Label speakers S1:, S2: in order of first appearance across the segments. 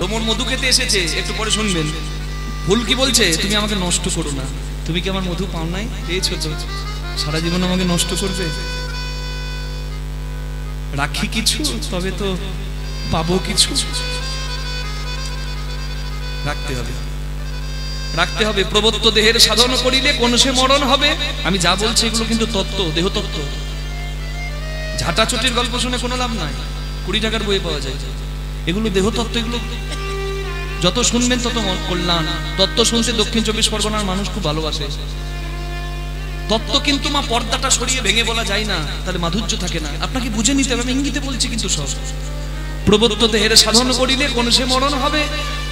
S1: ভ্রমর মধু খেতে এসেছে, একটু পরে শুনবেন। ফুল কি বলছে? তুমি আমাকে নষ্ট করো না। তুমি কি আমার মধু পাও নাই? পেয়েছো তো, সারা জীবন আমাকে নষ্ট করবে? রাখি কিছু, তবে তো পাবো কিছু। রাখতে হবে, রাখতে হবে। প্রবত্ত দেহের সাধন করিলে কোন সে মরণ হবে। আমি যা বলছি এগুলো কিন্তু তত্ত্ব, দেহ তত্ত্ব। ঝাঁটাচটির গল্প শুনে কোনো লাভ নাই, 20 টাকার বই পাওয়া যায়। এগুলো দেহ তত্ত্ব, এগুলো যত শুনবেন তত কল্যাণ। তত্ত্ব শুনতে দক্ষিণ 24 পরগনার মানুষ খুব ভালোবাসে। তত্ত্ব কিন্তু মা পর্দাটা সরিয়ে ভেঙে বলা যায় না, তাহলে মাধুর্য থাকে না। আপনাকে বুঝে নিতে হবে, আমি ইঙ্গিতে বলছি কিন্তু সব। প্রবত্ত দেহের সাধন করিলে কোন সে মরণ হবে,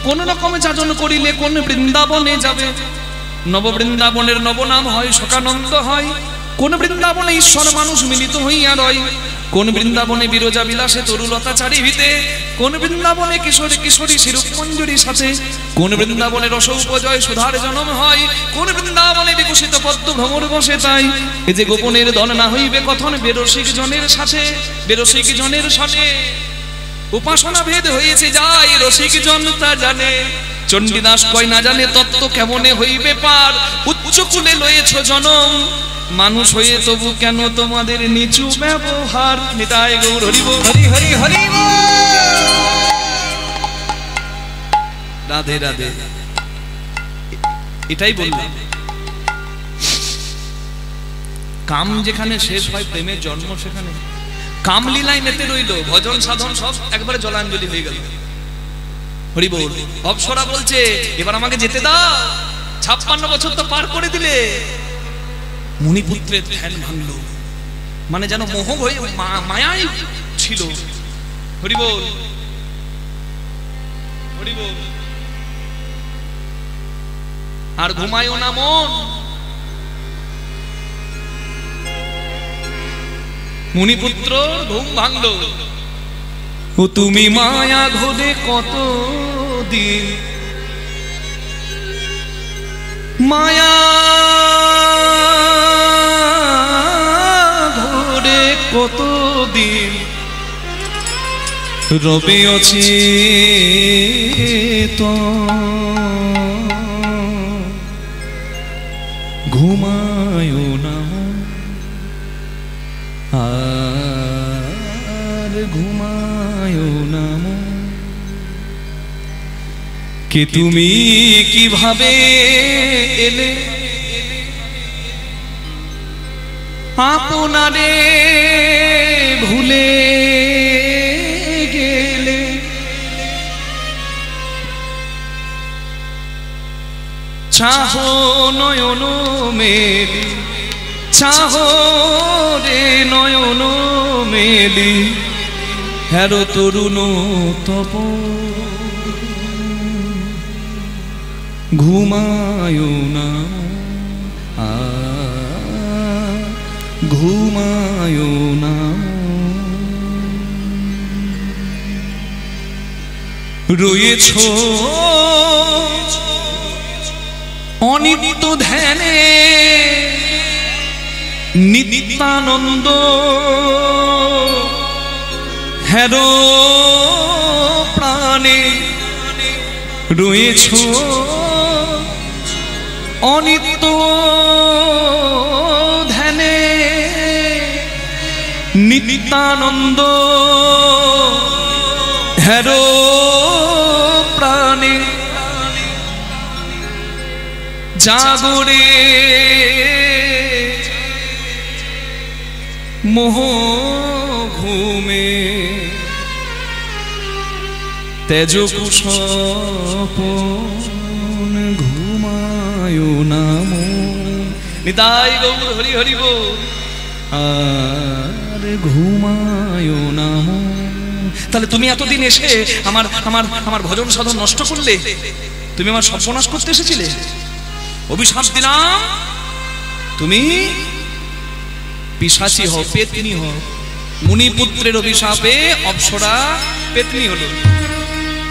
S1: কোন রকমে যাজন করিলে কোন বৃন্দাবনে যাবে। নব বৃন্দাবনের নবনাম হয়, শোকানন্দ হয়। কোন বৃন্দাবনে ঈশ্বর মানুষ মিলিত হইয়া রয়। কোন বৃন্দাবনে বিরজা বিলাসে তরুলতা চারিভিতে। কোন বৃন্দাবনে কিশোরী কিশোরী শিরূপ মঞ্জুরির সাথে। কোন বৃন্দাবনে রস উপজয় সুধার জন্ম হয়। কোন বৃন্দাবনে বিকশিত পদ্ম ভ্রমর বসে তাই। এ যে গোপনের দল না হইবে কথন বেরসিক জনের সাথে। বেরসিক জনের সাথে উপাসনা ভেদ হয়েছে যাই, রসিক জন তা জানে। চণ্ডীদাস কয় না জানে তত্ত্ব কেমনে হইবে পার। উচ্চ কুলে লয়েছ জনম, মানুষ হয়ে তবু কেন তোমাদের নিচু ব্যবহার। নিতাই গৌর হরি বল, হরি হরি হরি বল। রাধে রাধে। এটাই বললাম, কাম যেখানে শেষ হয় প্রেমের জন্ম সেখানে। কামলীলায় মেতে রইল, ভজন সাধন সব একবারে জলাঞ্জলি হয়ে গেল। হরি বল। অপ্সরা বলছে এবার আমাকে যেতে দাও, 56 বছর তো পার করে দিলে। মুনিপুত্রের ধ্যান ভাঙল, মানে যেন মোহ হয়ে মায়াই ছিল। হরি বল, হরি বল। আর ঘুমায়ও না মন। মুনিপুত্র ঘুম ভাঙল। ও তুমি মায়া ঘোরে কত দিন, মায়া ঘোরে কত দিন। রবে অচেতন ঘুমায় না, আর ঘুমায় না। কে তুমি কিভাবে এলে, আপনারে ভুলে গেলে। চাহো নয়ন মেলি, চাহো রে নয়ন মেলি। হের তরুণ তপ ঘুমায় না, ঘুমায় না। রয়েছ অনিত্য ধ্যানে, নিত্যানন্দ হের প্রাণে। রয়েছ অনিত্য ধ্যানে, নিত্যানন্দ হের প্রাণে। জাগরে মোহ ঘুমে, তেজ কুশপন ঘুমায় না। নিতাই গৌর হরি হরি বল। আর ঘুমায় না। তাহলে তুমি এতদিন এসে আমার আমার আমার ভজন সাধন নষ্ট করলে, তুমি আমার সর্বনাশ করতে এসেছিলে। অভিশাপ দিলাম, তুমি পিশাচী হও, পেতনি হও। মুনিপুত্রের অভিশাপে অপ্সরা পেতনি হলো।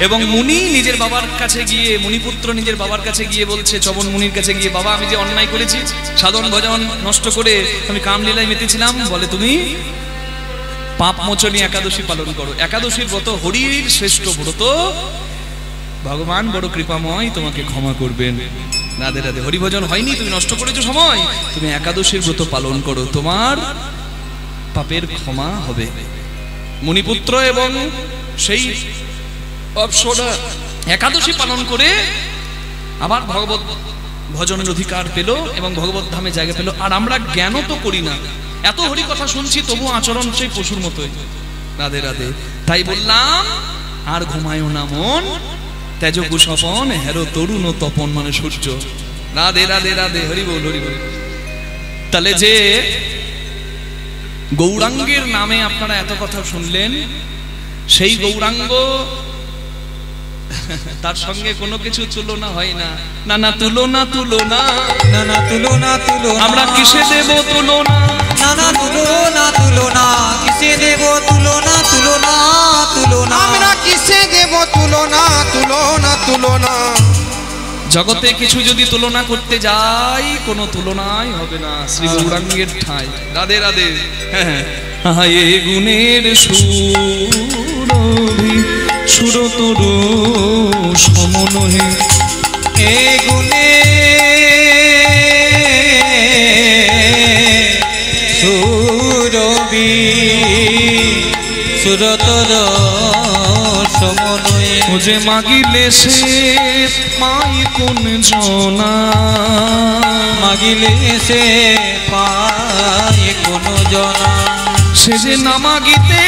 S1: এবং মুনি নিজের বাবার কাছে গিয়ে, মুনিপুত্র নিজের বাবার কাছে গিয়ে বলছে, চবন মুনির কাছে গিয়ে, বাবা আমি যে অন্যায় করেছি, সাধন ভজন নষ্ট করে আমি কামলীলায় মেতেছিলাম। বলে তুমি পাপ মোচনী একাদশী পালন করো। একাদশীর ব্রত হরির শ্রেষ্ঠ ব্রত। ভগবান বড় কৃপাময়, তোমাকে ক্ষমা করবেন। রাধে রাধে। হরিভজন হয়নি, তুমি নষ্ট করেছো সময়, তুমি একাদশীর ব্রত পালন করো, তোমার পাপের ক্ষমা হবে। মুনিপুত্র এবং সেই অপ্সরা একাদশী পালন করে আবার ভগবত ভজনের অধিকার পেল এবং ভগবত ধামে জায়গা পেল। আর আমরা জ্ঞানও তো করি না, এত হরি কথা শুনছি, তবু আচরণ সেই পশুর মতোই। রাধে রাধে। তাই বললাম, আর ঘুমায়ও না মন, তেজকু স্বপন হেরো তরুণ তপন, মানে সূর্য। রাধে রাধে রাধে। হরি বল হরি বল। তাহলে যে গৌরাঙ্গের নামে আপনারা এত কথা শুনলেন, সেই গৌরাঙ্গ তার সঙ্গে কোনো কিছু তুলনা হয় না। না না তুলনা তুলনা,
S2: না না তুলনা তুলনা,
S1: আমরা কিসে দেব তুলনা?
S2: না না তুলনা তুলনা, কিসে দেব তুলনা তুলনা তুলনা,
S3: আমরা কিসে দেব তুলনা তুলনা তুলনা।
S1: জগতে কিছু যদি তুলনা করতে যাই, কোনো তুলনাই হবে না শ্রী গৌরাঙ্গের ঠাঁই। রাধে রাধে। হায় গুণের সুরভি সুরতরু সমনহে,
S2: এ গুণে সুরবি সুরতর সমনয়ে,
S1: ও যে মাগিলে সে পাই কোন জনা,
S2: মাগিলে সে পায় কোন জনা,
S1: সে যে না মাগিতে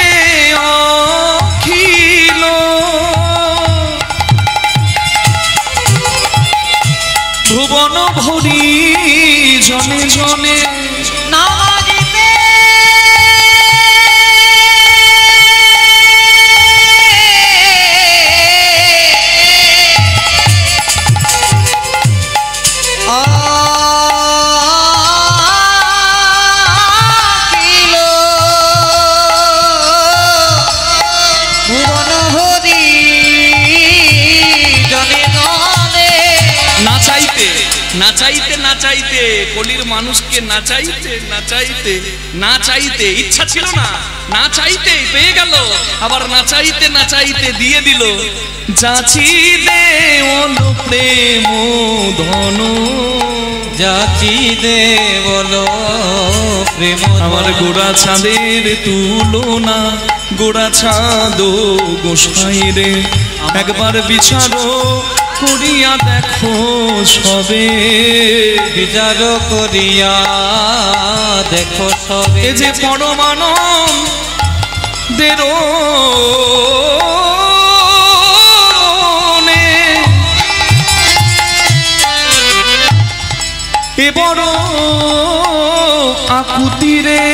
S1: অখিল ভুবন ভরি জনে জনে,
S2: না মাগিতে
S1: না চাইতে না চাইতে কলির মানুষকে না চাইতে না চাইতে না চাইতে ইচ্ছা ছিল না, না চাইতে পেয়ে গেল, আবার না চাইতে না চাইতে দিয়ে দিল। যাচি দে ওলো প্রেম ধন,
S2: যাচি দে বলো প্রেম,
S1: আমার গোড়া চাঁদের তুলনা, গোড়া চাঁদ গোসাই রে, একবার বিচারো করিয়া দেখো সবে,
S2: বিচার করিয়া দেখো সবে,
S1: এ যে পরমানন্দের এ বড় আকুতি রে,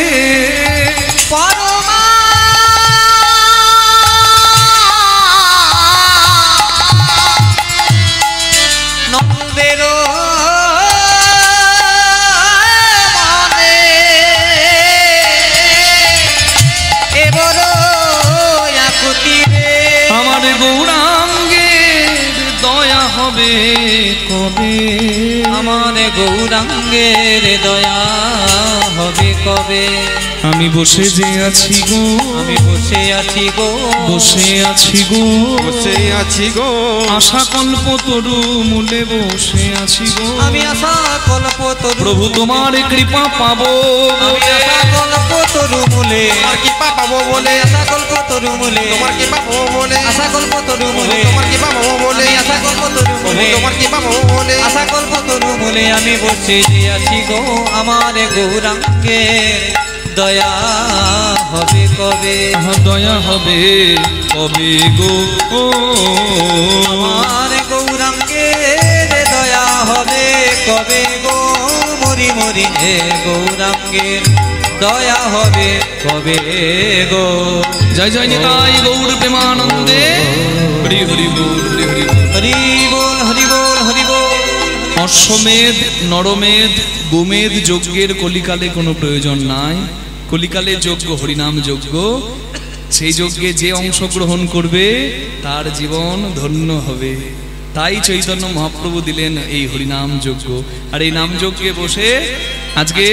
S1: আমার গৌরাঙ্গের দয়া হবে কবে,
S2: আমার গৌরাঙ্গের দয়া হবে কবে,
S1: আমি বসে যে আছি গো,
S2: আমি বসে আছি গো,
S1: বসে আছি গো,
S3: বসে আছি গো,
S1: আশা কল্প তরু মূলে বসে আছি গো,
S2: আমি আশা কল্প তরু,
S1: প্রভু তোমার কৃপা পাবো,
S2: আমি আশা কল্প তরু মূলে,
S3: তোমার কৃপা পাবো বলে,
S2: আশা কল্প তরু মূলে,
S3: তোমার কৃপা পাবো বলে,
S2: আশা কল্প তরু মূলে,
S3: তোমার কৃপা পাবো বলে,
S2: আশা কল্প তরু মূলে,
S3: তোমার কৃপা পাবো বলে,
S2: আশা কল্প তরু মূলে আমি বসে যে আছি গো, আমার গৌরাঙ্গের দয়া হবে কবে,
S1: দয়া হবে কবে গো,
S2: আমার গৌরাঙ্গের দয়া হবে কবে গো, মরি মরি হে গৌরাঙ্গের দয়া হবে কবে গো।
S1: জয় জয় নিতাই গৌর প্রেমানন্দে, হরি হরি বল হরি হরি বল।
S2: হরি বল হরি বল হরি বল।
S1: অশ্বমেধ নরমেধ গোমেধ যজ্ঞের কলিকালে কোনো প্রয়োজন নাই, কলিকালে যজ্ঞ হরিনাম যজ্ঞ, সেই যজ্ঞে যে অংশগ্রহণ করবে তার জীবন ধন্য হবে। তাই চৈতন্য মহাপ্রভু দিলেন এই হরিনাম যজ্ঞ। আর এই নাম যজ্ঞে বসে আজকে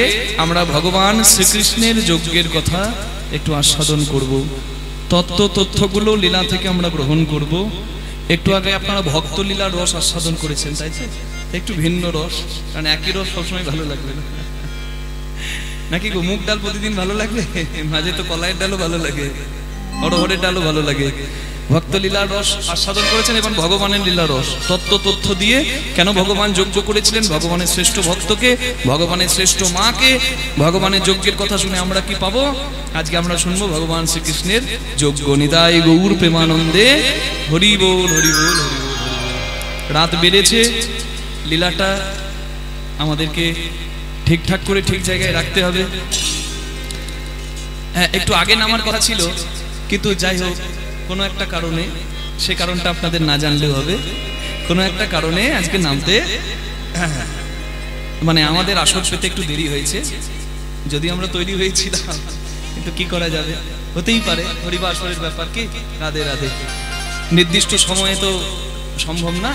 S1: আমরা ভগবান শ্রীকৃষ্ণের যজ্ঞের কথা একটু আস্বাদন করব, তথ্যগুলো লীলা থেকে আমরা গ্রহণ করব। একটু আগে আপনারা ভক্তলীলার রস আস্বাদন করেছেন, তাই তো? একটু ভিন্ন রস, কারণ একই রস সবসময় ভালো লাগবে না, নাকি গো? মুগ ডাল প্রতিদিন ভালো লাগবে, মাঝে তো কলাইয়ের ডালও ভালো লাগে, অরহরের ডালও ভালো লাগে। ভক্তলীলার রস আস্বাদন করেছেন এবং ভগবানের লীলা রস তথ্য দিয়ে কেন ভগবান যজ্ঞ করেছিলেন, ভগবানের শ্রেষ্ঠ ভক্তকে, ভগবানের শ্রেষ্ঠ মাকে, ভগবানের যজ্ঞের কথা শুনে আমরা কি পাবো? আজকে আমরা শুনবো ভগবান শ্রীকৃষ্ণের যজ্ঞ। নিতাই গৌর প্রেমানন্দে হরি বল হরি বল হরি বল। রাত বেড়েছে, লীলাটা আমাদেরকে ঠিকঠাক করে ঠিক জায়গায় রাখতে হবে। হ্যাঁ, একটু আগে নামার কথা ছিল, কিন্তু যাই হোক কোনো একটা কারণে, সে কারণটা আপনাদের না জানলেও হবে, কোনো একটা কারণে আজকে নামতে মানে আমাদের আসর পেতে একটু দেরি হয়েছে। যদি আমরা তৈরি হয়েছিলাম, কিন্তু কি করা যাবে, হতেই পারে, হরিবাসরের ব্যাপার, কি রাধে রাধে, নির্দিষ্ট সময়ে তো সম্ভব না,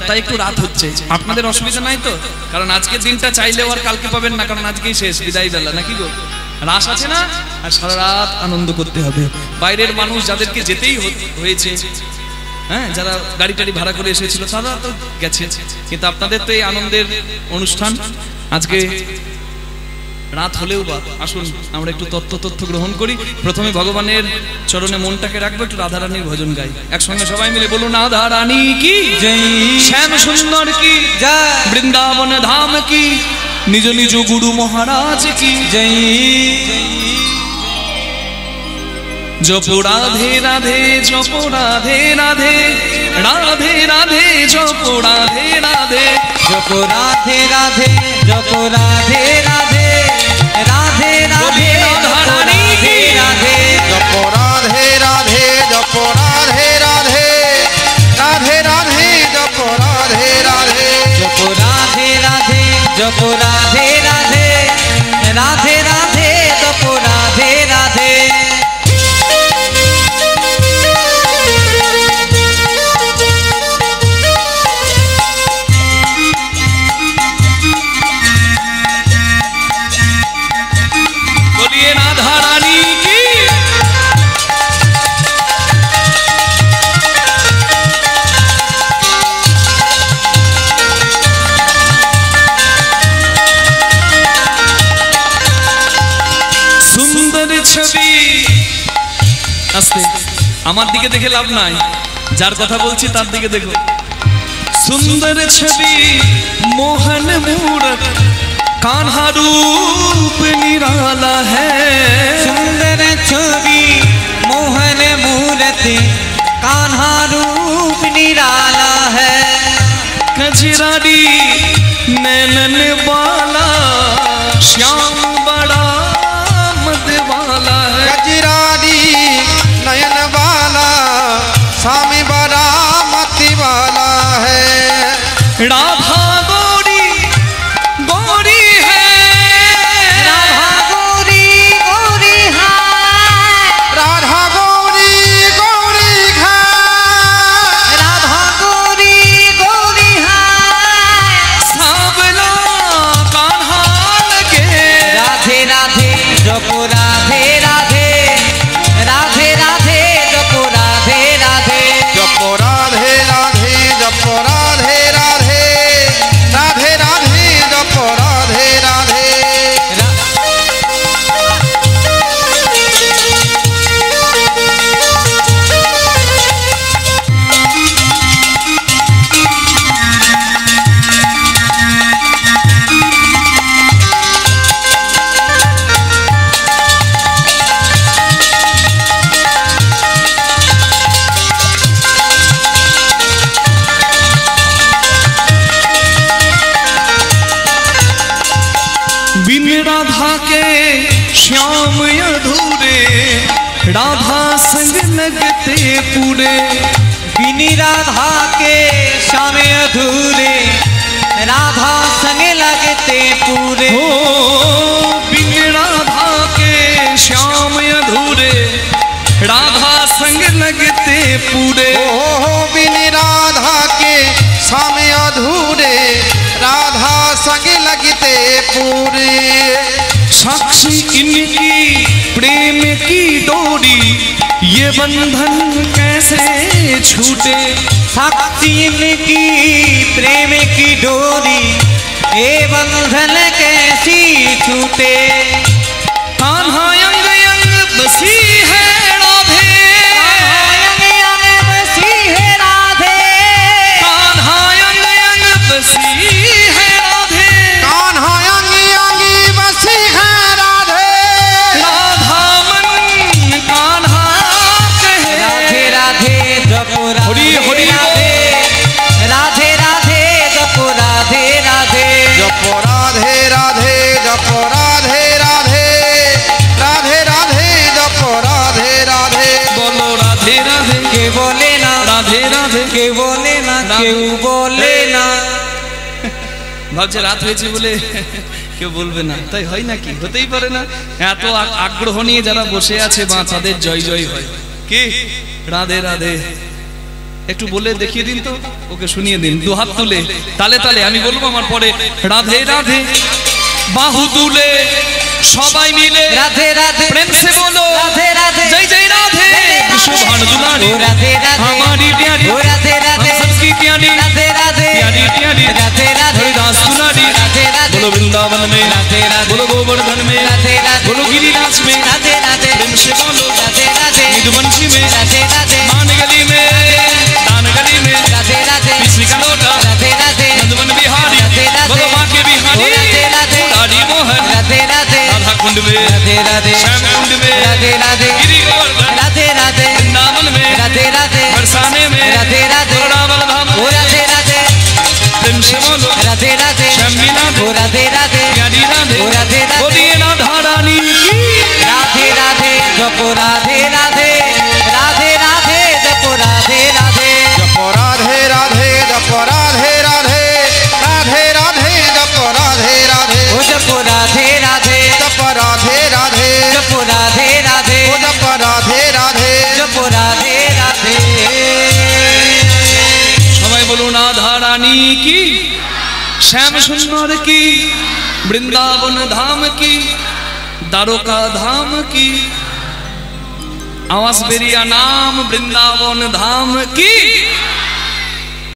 S1: তাই একটু রাত হচ্ছে। আপনাদের অসুবিধা নাই তো? কারণ আজকের দিনটা চাইলেও আর কালকে পাবেন না, কারণ আজকেই শেষ, বিদায় বেলা, নাকি গো? রাস আছে না, আর সারা রাত আনন্দ করতে হবে। বাইরের মানুষ যাদেরকে যেতেই হয়েছে, হ্যাঁ, যারা গাড়ি টাড়ি ভাড়া করে এসেছিল তারা তো গেছে, কিন্তু আপনাদের তো এই আনন্দের অনুষ্ঠান। আজকে রাত হলেও বা আসুন আমরা একটু তথ্য গ্রহণ করি। প্রথমে ভগবানের চরণে মনটাকে রাখবো, একটু রাধারানীর ভজন গাই একসঙ্গে সবাই মিলে। বলুন রাধারানী কি জয়, শ্যাম সুন্দর কি জয়, বৃন্দাবন ধাম কি, নিজ নিজ গুরু মহারাজ কি জয়। জপ রাধে রাধে, জপ রাধে রাধে, রাধে রাধে জপ রাধে রাধে,
S2: জপ রাধে রাধে, জপ রাধে রাধে, রাধে রাধে রাধারানী কি রাধে।
S3: জপ রাধে রাধে, জপ রাধে রাধে, রাধে রাধে জপ রাধে রাধে,
S2: জপ রাধে রাধে, জপ রাধে রাধে, রাধে রাধে জপ রাধে রাধে।
S1: বলিয়ে রাধারানী কি। সুন্দর ছবি, আস্তে, আমার দিকে দেখে লাভ নাই, যার কথা বলছি তার দিকে দেখো। সুন্দর ছবি মোহন মূরত, कान्हा रूप निराला है,
S2: सुंदर छवि मोहन मूर्ति, कान्हा रूप निराला है।
S1: कजरारी नैनन वाला, श्याम बड़ा मद वाला है।
S3: गजरारी नयन वाला, स्वामी बड़ा मति वाला है।
S1: राधा गोरी गोरी है,
S2: राधा गोरी गोरी है,
S3: राधा गोरी गोरी है,
S2: राधा गोरी गोरी है।
S1: सावला कान्हा लगे,
S2: राधे राधे जप राधे राधे, राधे राधे जप राधे राधे,
S3: जप राधे राधे, जप राधे राधे, राधे राधे जप राधे राधे।
S1: बिन राधा के श्याम अधूरे, राधा संग लगते पूरे।
S2: बिन राधा के श्याम अधूरे, राधा संग लगते पूरे।
S1: हो बिन राधा के श्याम अधूरे, राधा संग लगते पूरे।
S3: ओ बिन राधा के स्वामी अधूरे, राधा संग लगते पूरे।
S1: साक्षी इनकी प्रेम की डोरी, ये बंधन कैसे छूटे,
S2: साक्षी इनकी प्रेम की डोरी, ये बंधन कैसी छूटे।
S1: कान्हा अंग अंग बसी है राधे,
S2: अंग अंग बसी है राधे,
S1: कान्हा अंग अंग बसी है राधे,
S3: कान्हा अंगी अंगी बसी है राधे,
S1: राधा मन कान्हा कहे।
S2: राधे राधे जपो
S1: हरि हरि
S2: राधे, राधे राधे जपो राधे राधे,
S3: जपो राधे राधे जपो राधे राधे, राधे राधे जपो राधे राधे।
S1: बोलो राधे राधे,
S2: के बोले ना
S1: राधे राधे,
S2: के बोले ना, কেউ বলে না।
S1: ভাবছে রাত হয়েছে বলে কেউ বলবে না, তাই হয় নাকি? হতেই পারে না। এত আগ্রহ নিয়ে যারা বসে আছে মা তাদের জয় জয় হয়। কি রাধে রাধে একটু বলে দেখিয়ে দিন তো, ওকে শুনিয়ে দিন দু হাত তুলে তালে তালে। আমি বলবো আমার পরে রাধে রাধে, বাহু তুলে সবাই মিলে
S2: রাধে রাধে
S1: প্রেম সে বলো
S2: রাধে রাধে,
S1: जय जय राधे, सुभान दुलारी
S2: ও রাধে রাধে,
S1: हमारी प्यारी,
S2: ও রাধे राधे,
S1: हम सबकी प्यारी,
S2: রাধे राधे,
S1: प्यारी प्यारी
S2: রাধে রাধে,
S1: हरिदास दुलारी।
S2: রাধে রাধে,
S1: बोलो वृंदावन में,
S2: রাধে রাধে,
S1: बोलो गोवर्धन में,
S2: রাধে রাধে,
S1: बोलो गिरिराज में,
S2: রাধে राधे,
S1: प्रेम से बोलो
S2: রাধे राधे,
S1: मधुबंशी में,
S2: রাধे राधे,
S1: मान गली में, दान गली में,
S2: রাধे রাধे,
S1: पिछली का लोटा,
S2: রাধे राधे,
S1: नंदवन बिहारी,
S2: राधे राधे,
S1: बोलो माँ के बिहारी,
S2: राधे राधे,
S1: मुरारी मोहन,
S2: রাধে রাধে,
S1: राधा कुंड में,
S2: রাধে রাধে,
S1: श्याम कुंड में,
S2: রাধে রাধে,
S1: गिरी गोवर्धन,
S2: রাধে রাধে,
S1: वृंदावन में,
S2: রাধে राधे,
S1: बरसाने में,
S2: রাধে রাধে,
S1: वृंदावन धाम
S2: ও
S1: में,
S2: রাধে রাধে,
S1: प्रेम से बोलो
S2: রাধে রাধে,
S1: श्याम मीना
S2: ও রাধে রাধে,
S1: प्यारी राधे,
S2: ও রাধে রাধে,
S1: बोलिए राधा रानी की।
S2: রাধে রাধে জপো রাধে রাধে, রাধে রাধে জপো রাধে রাধে,
S3: जपो राधे राधे जपो राधे राधे, राधे राधे जपो राधे राधे,
S2: ও জপো রাধে রাধে,
S3: जपो राधे राधे,
S2: জপো রাধে রাধে,
S3: ओ जपो राधे राधे।
S2: জপো রাধে রাধে।
S1: সবাই বলুন রাধা রানী কি, শ্যাম সুন্দর কি, বৃন্দাবন ধাম কি, দ্বারকা ধাম কি, আওয়াজ বেরিয়া নাম বৃন্দাবন ধাম কি।